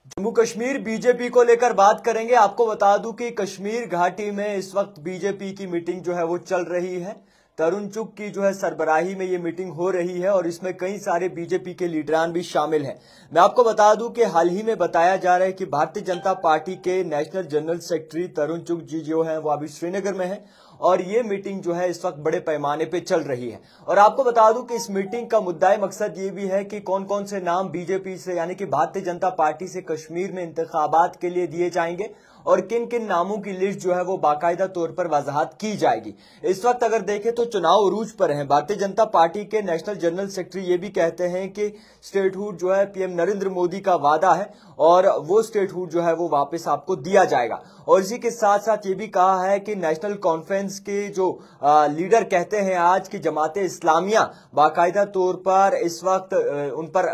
Jammu Kashmir BJP को लेकर बात करेंगे। आपको बता दूं कि कश्मीर घाटी में इस वक्त बीजेपी की मीटिंग जो है वो चल रही है। तरुण चुग की जो है सरबराही में ये मीटिंग हो रही है और इसमें कई सारे बीजेपी के लीडरान भी शामिल हैं। मैं आपको बता दूं कि हाल ही में बताया जा रहा है कि भारतीय जनता पार्टी के नेशनल जनरल सेक्रेटरी तरुण चुग जी जो है वो अभी श्रीनगर में है और ये मीटिंग जो है इस वक्त बड़े पैमाने पे चल रही है। और आपको बता दूं कि इस मीटिंग का मुद्दा मकसद ये भी है कि कौन कौन से नाम बीजेपी से यानी कि भारतीय जनता पार्टी से कश्मीर में इंतखाबात के लिए दिए जाएंगे और किन किन नामों की लिस्ट जो है वो बाकायदा तौर पर वजाहत की जाएगी। इस वक्त अगर देखें तो चुनाव उरूज पर है। भारतीय जनता पार्टी के नेशनल जनरल सेक्रेटरी ये भी कहते हैं कि स्टेटहुड जो है पीएम नरेंद्र मोदी का वादा है और वो स्टेटहुड जो है वो वापस आपको दिया जाएगा। और इसी के साथ साथ ये भी कहा है कि नेशनल कॉन्फ्रेंस के जो लीडर कहते हैं आज की जमाते इस्लामिया बाकायदा तौर पर इस वक्त उन पर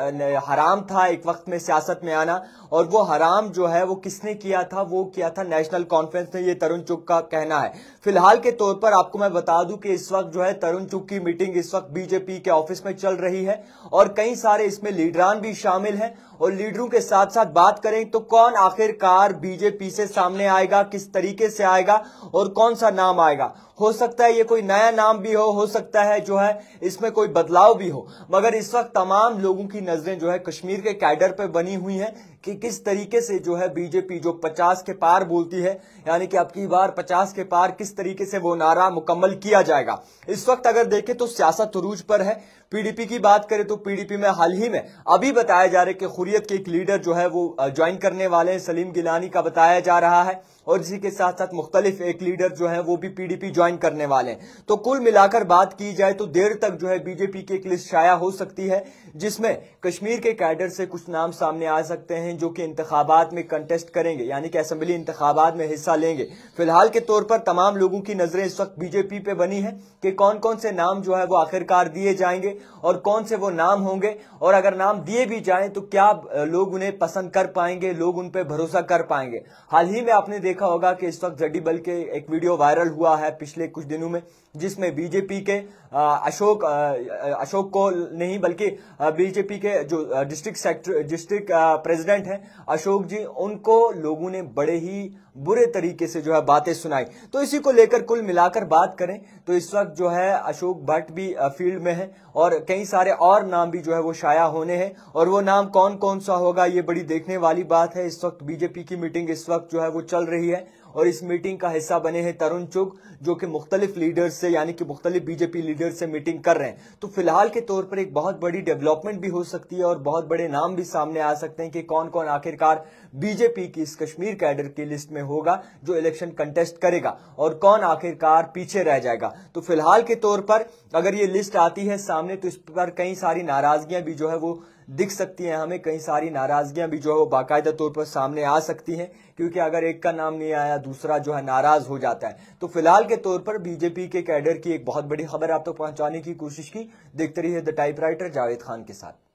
हराम था एक वक्त में सियासत में आना, और वो हराम जो है वो किसने किया था, वो किया था नेशनल कॉन्फ्रेंस ने, ये तरुण चुग का कहना है। फिलहाल के तौर पर आपको मैं बता दूं कि इस वक्त जो है तरुण चुग की मीटिंग इस वक्त बीजेपी के ऑफिस में चल रही है और कई सारे इसमें लीडरान भी शामिल हैं। और लीडरों के साथ साथ बात करें तो कौन आखिरकार बीजेपी से सामने आएगा, किस तरीके से आएगा और कौन सा नाम आएगा। हो सकता है ये कोई नया नाम भी हो सकता है जो है इसमें कोई बदलाव भी हो, मगर इस वक्त तमाम लोगों की नजरें जो है कश्मीर के कैडर पे बनी हुई हैं कि किस तरीके से जो है बीजेपी जो 50 के पार बोलती है, यानी कि अब की बार 50 के पार किस तरीके से वो नारा मुकम्मल किया जाएगा। इस वक्त अगर देखें तो सियासत उरूज पर है। पीडीपी की बात करें तो पीडीपी में हाल ही में अभी बताया जा रहा है कि हुर्रियत के एक लीडर जो है वो ज्वाइन करने वाले हैं, सलीम गिलानी का बताया जा रहा है, और इसी के साथ साथ मुख्तलिफ एक लीडर जो है वो भी पीडीपी ज्वाइन करने वाले हैं। तो कुल मिलाकर बात की जाए तो देर तक जो है बीजेपी की एक लिस्ट शाया हो सकती है जिसमें कश्मीर के कैडर से कुछ नाम सामने आ सकते हैं जो कि इंतखाबात में कंटेस्ट करेंगे, यानी कि असेंबली इंतखाबात में हिस्सा लेंगे। फिलहाल के तौर पर तमाम लोगों की नजरें इस वक्त बीजेपी पे बनी है कि कौन कौन से नाम जो है वो आखिरकार दिए जाएंगे और कौन से वो नाम होंगे, और अगर नाम दिए भी जाएं तो क्या लोग उन्हें पसंद कर पाएंगे, लोग उन पर भरोसा कर पाएंगे। हाल ही में आपने देखा होगा कि इस वक्त जडी बल के एक वीडियो वायरल हुआ है पिछले कुछ दिनों में जिसमें बीजेपी के अशोक को नहीं बल्कि बीजेपी के जो डिस्ट्रिक्ट प्रेसिडेंट हैं अशोक जी, उनको लोगों ने बड़े ही बुरे तरीके से जो है बातें सुनाई। तो इसी को लेकर कुल मिलाकर बात करें तो इस वक्त जो है अशोक भट्ट भी फील्ड में है और कई सारे और नाम भी जो है वो शाया होने हैं, और वो नाम कौन कौन सा होगा ये बड़ी देखने वाली बात है। इस वक्त बीजेपी की मीटिंग इस वक्त जो है वो चल रही है और इस मीटिंग का हिस्सा बने हैं तरुण चुग जो कि मुख्तलिफ लीडर्स से यानी कि मुख्तलिफ बीजेपी लीडर से मीटिंग कर रहे हैं। तो फिलहाल के तौर पर एक बहुत बड़ी डेवलपमेंट भी हो सकती है और बहुत बड़े नाम भी सामने आ सकते हैं कि कौन कौन आखिरकार बीजेपी की इस कश्मीर कैडर की लिस्ट में होगा जो इलेक्शन कंटेस्ट करेगा और कौन आखिरकार पीछे रह जाएगा। तो फिलहाल के तौर पर अगर ये लिस्ट आती है सामने तो इस पर कई सारी नाराजगियां भी जो है वो दिख सकती हैं, हमें कई सारी नाराजगियां भी जो है वो बाकायदा तौर पर सामने आ सकती हैं, क्योंकि अगर एक का नाम नहीं आया दूसरा जो है नाराज हो जाता है। तो फिलहाल के तौर पर बीजेपी के कैडर की एक बहुत बड़ी खबर आप तक पहुंचाने की कोशिश की। देखते रहिए द टाइपराइटर जावेद खान के साथ।